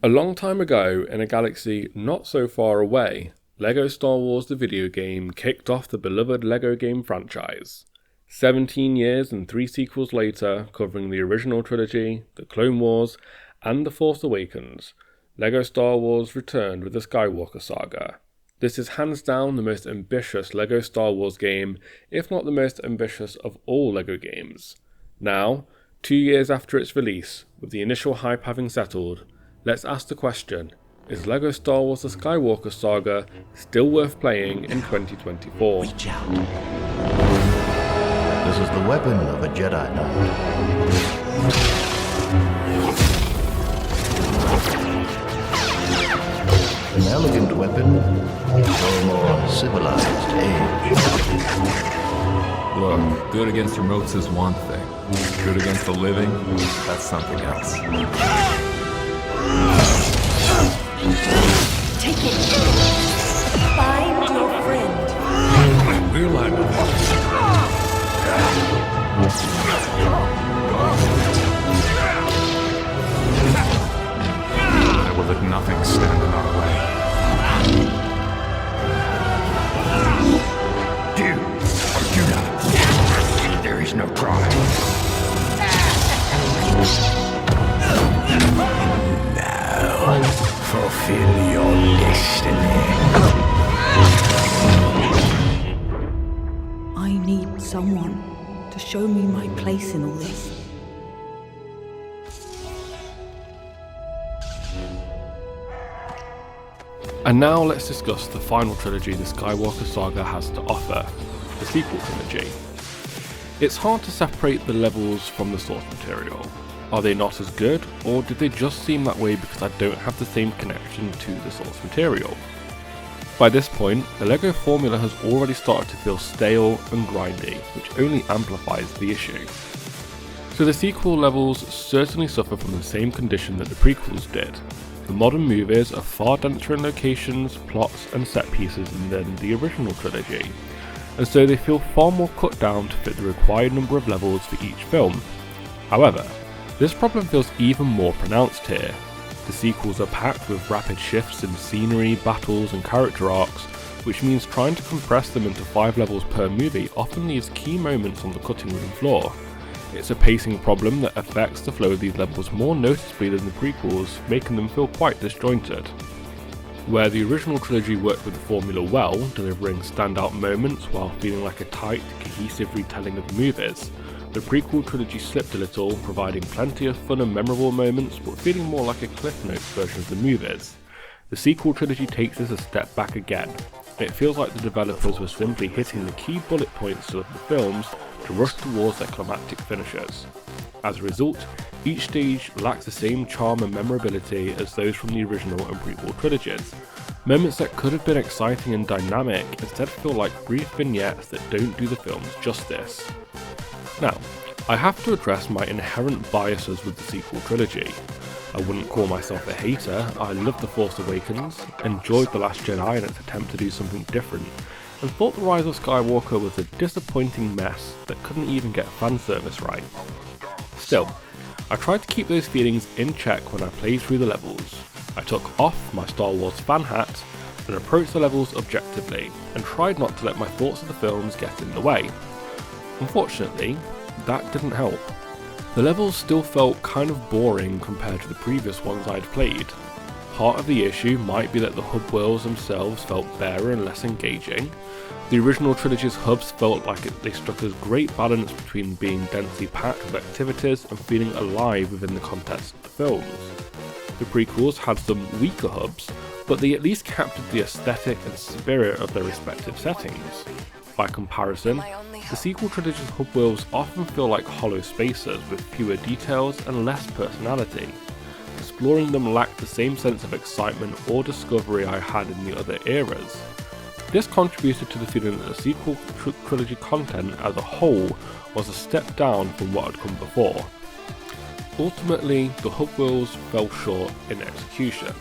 A long time ago, in a galaxy not so far away, LEGO Star Wars the video game kicked off the beloved LEGO game franchise. 17 years and 3 sequels later, covering the original trilogy, the Clone Wars, and the Force Awakens, LEGO Star Wars returned with the Skywalker Saga. This is hands down the most ambitious LEGO Star Wars game, if not the most ambitious of all LEGO games. Now, 2 years after its release, with the initial hype having settled, let's ask the question, is LEGO Star Wars The Skywalker Saga still worth playing in 2024? Reach out. This is the weapon of a Jedi Knight. An elegant weapon for a more civilized age. Look, good against remotes is one thing. Good against the living, that's something else. Take it. Find your friend. We'll There will let nothing stand in our way. Do or do not. There is no try. Now, fulfill your destiny. I need someone to show me my place in all this. And now let's discuss the final trilogy the Skywalker Saga has to offer, the sequel trilogy. It's hard to separate the levels from the source material. Are they not as good, or did they just seem that way because I don't have the same connection to the source material? By this point, the LEGO formula has already started to feel stale and grindy, which only amplifies the issue. So the sequel levels certainly suffer from the same condition that the prequels did. The modern movies are far denser in locations, plots and set pieces than the original trilogy, and so they feel far more cut down to fit the required number of levels for each film. However, this problem feels even more pronounced here. The sequels are packed with rapid shifts in scenery, battles and character arcs, which means trying to compress them into 5 levels per movie often leaves key moments on the cutting room floor. It's a pacing problem that affects the flow of these levels more noticeably than the prequels, making them feel quite disjointed. Where the original trilogy worked with the formula well, delivering standout moments while feeling like a tight, cohesive retelling of the movies, the prequel trilogy slipped a little, providing plenty of fun and memorable moments, but feeling more like a Cliff Notes version of the movies. The sequel trilogy takes this a step back again. It feels like the developers were simply hitting the key bullet points of the films to rush towards their climactic finishes. As a result, each stage lacks the same charm and memorability as those from the original and prequel trilogies. Moments that could have been exciting and dynamic instead feel like brief vignettes that don't do the films justice. Now, I have to address my inherent biases with the sequel trilogy. I wouldn't call myself a hater. I loved The Force Awakens, enjoyed The Last Jedi and its attempt to do something different, and thought The Rise of Skywalker was a disappointing mess that couldn't even get fan service right. Still, I tried to keep those feelings in check when I played through the levels. I took off my Star Wars fan hat and approached the levels objectively, and tried not to let my thoughts of the films get in the way. Unfortunately, that didn't help. The levels still felt kind of boring compared to the previous ones I'd played. Part of the issue might be that the hub worlds themselves felt barer and less engaging. The original trilogy's hubs felt like they struck a great balance between being densely packed with activities and feeling alive within the context of the films. The prequels had some weaker hubs, but they at least captured the aesthetic and spirit of their respective settings. By comparison, the sequel trilogy's hub worlds often feel like hollow spaces with fewer details and less personality. Exploring them lacked the same sense of excitement or discovery I had in the other eras. This contributed to the feeling that the sequel trilogy content as a whole was a step down from what had come before. Ultimately, the hub worlds fell short in execution.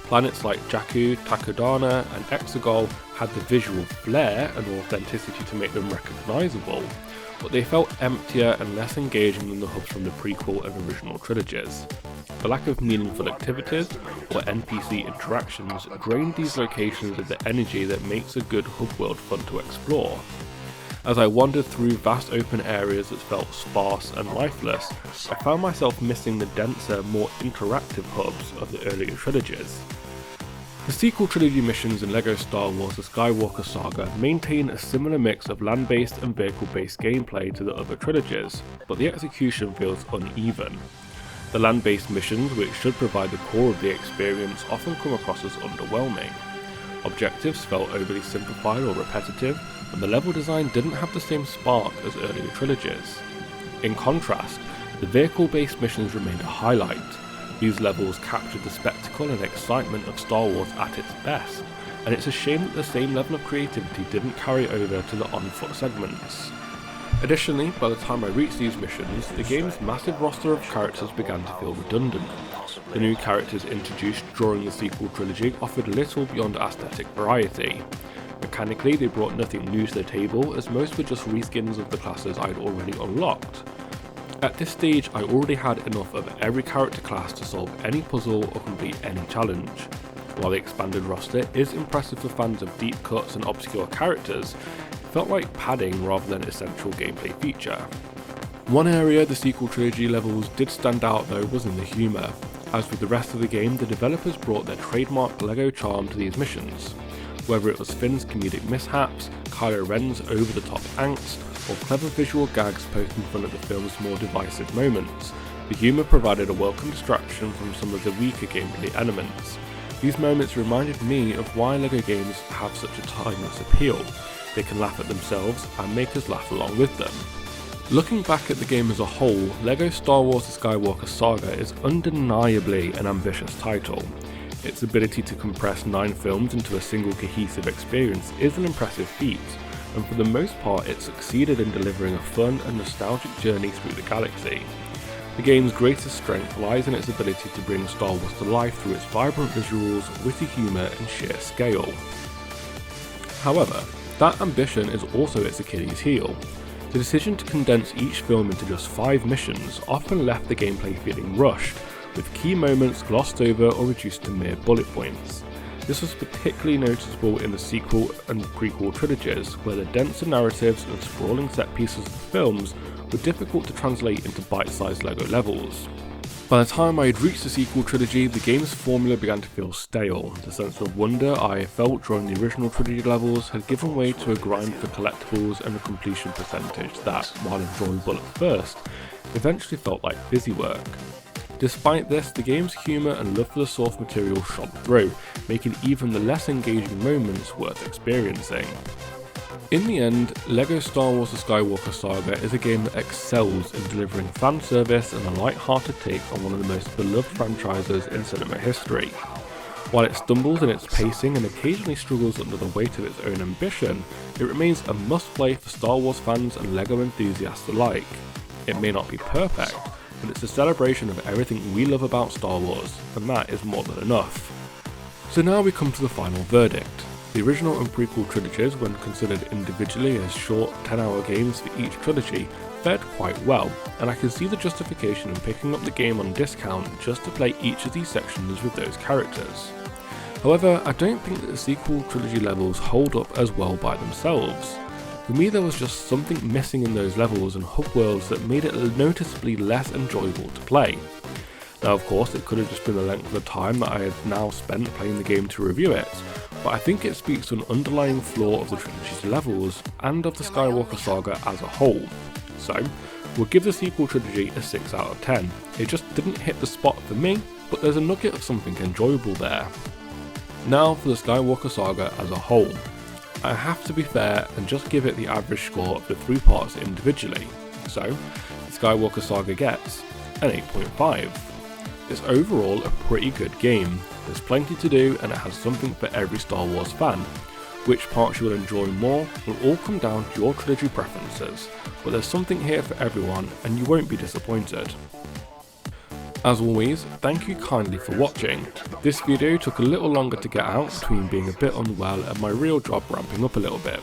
Planets like Jakku, Takodana and Exegol had the visual flair and authenticity to make them recognisable, but they felt emptier and less engaging than the hubs from the prequel and original trilogies. The lack of meaningful activities or NPC interactions drained these locations of the energy that makes a good hub world fun to explore. As I wandered through vast open areas that felt sparse and lifeless, I found myself missing the denser, more interactive hubs of the earlier trilogies. The sequel trilogy missions in LEGO Star Wars The Skywalker Saga maintain a similar mix of land-based and vehicle-based gameplay to the other trilogies, but the execution feels uneven. The land-based missions, which should provide the core of the experience, often come across as underwhelming. Objectives felt overly simplified or repetitive, and the level design didn't have the same spark as earlier trilogies. In contrast, the vehicle-based missions remained a highlight. These levels captured the spectacle and excitement of Star Wars at its best, and it's a shame that the same level of creativity didn't carry over to the on-foot segments. Additionally, by the time I reached these missions, the game's massive roster of characters began to feel redundant. The new characters introduced during the sequel trilogy offered little beyond aesthetic variety. Mechanically, they brought nothing new to the table, as most were just reskins of the classes I'd already unlocked. At this stage, I already had enough of every character class to solve any puzzle or complete any challenge. While the expanded roster is impressive for fans of deep cuts and obscure characters, it felt like padding rather than an essential gameplay feature. One area the sequel trilogy levels did stand out though was in the humour. As with the rest of the game, the developers brought their trademark LEGO charm to these missions. Whether it was Finn's comedic mishaps, Kylo Ren's over-the-top angst, or clever visual gags poking fun at the film's more divisive moments, the humour provided a welcome distraction from some of the weaker gameplay elements. These moments reminded me of why LEGO games have such a timeless appeal. They can laugh at themselves and make us laugh along with them. Looking back at the game as a whole, LEGO Star Wars The Skywalker Saga is undeniably an ambitious title. Its ability to compress 9 films into a single cohesive experience is an impressive feat, and for the most part it succeeded in delivering a fun and nostalgic journey through the galaxy. The game's greatest strength lies in its ability to bring Star Wars to life through its vibrant visuals, witty humour and sheer scale. However, that ambition is also its Achilles heel. The decision to condense each film into just 5 missions often left the gameplay feeling rushed, with key moments glossed over or reduced to mere bullet points. This was particularly noticeable in the sequel and prequel trilogies, where the denser narratives and sprawling set pieces of the films were difficult to translate into bite-sized LEGO levels. By the time I had reached the sequel trilogy, the game's formula began to feel stale. The sense of wonder I felt during the original trilogy levels had given way to a grind for collectibles and a completion percentage that, while enjoyable at first, eventually felt like busy work. Despite this, the game's humour and love for the source material shone through, making even the less engaging moments worth experiencing. In the end, LEGO Star Wars The Skywalker Saga is a game that excels in delivering fan service and a light-hearted take on one of the most beloved franchises in cinema history. While it stumbles in its pacing and occasionally struggles under the weight of its own ambition, it remains a must-play for Star Wars fans and LEGO enthusiasts alike. It may not be perfect, but it's a celebration of everything we love about Star Wars, and that is more than enough. So now we come to the final verdict. The original and prequel trilogies, when considered individually as short 10-hour games for each trilogy, fared quite well, and I can see the justification in picking up the game on discount just to play each of these sections with those characters. However, I don't think that the sequel trilogy levels hold up as well by themselves. For me, there was just something missing in those levels and hub worlds that made it noticeably less enjoyable to play. Now of course, it could have just been the length of the time that I had now spent playing the game to review it, but I think it speaks to an underlying flaw of the trilogy's levels and of the Skywalker Saga as a whole. So, we'll give the sequel trilogy a 6 out of 10. It just didn't hit the spot for me, but there's a nugget of something enjoyable there. Now for the Skywalker Saga as a whole. I have to be fair and just give it the average score of the 3 parts individually. So, the Skywalker Saga gets an 8.5. It's overall a pretty good game. There's plenty to do and it has something for every Star Wars fan. Which parts you will enjoy more will all come down to your trilogy preferences, but there's something here for everyone and you won't be disappointed. As always, thank you kindly for watching. This video took a little longer to get out between being a bit unwell and my real job ramping up a little bit.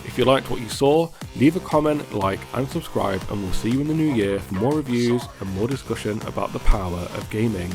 If you liked what you saw, leave a comment, like and subscribe, and we'll see you in the new year for more reviews and more discussion about the power of gaming.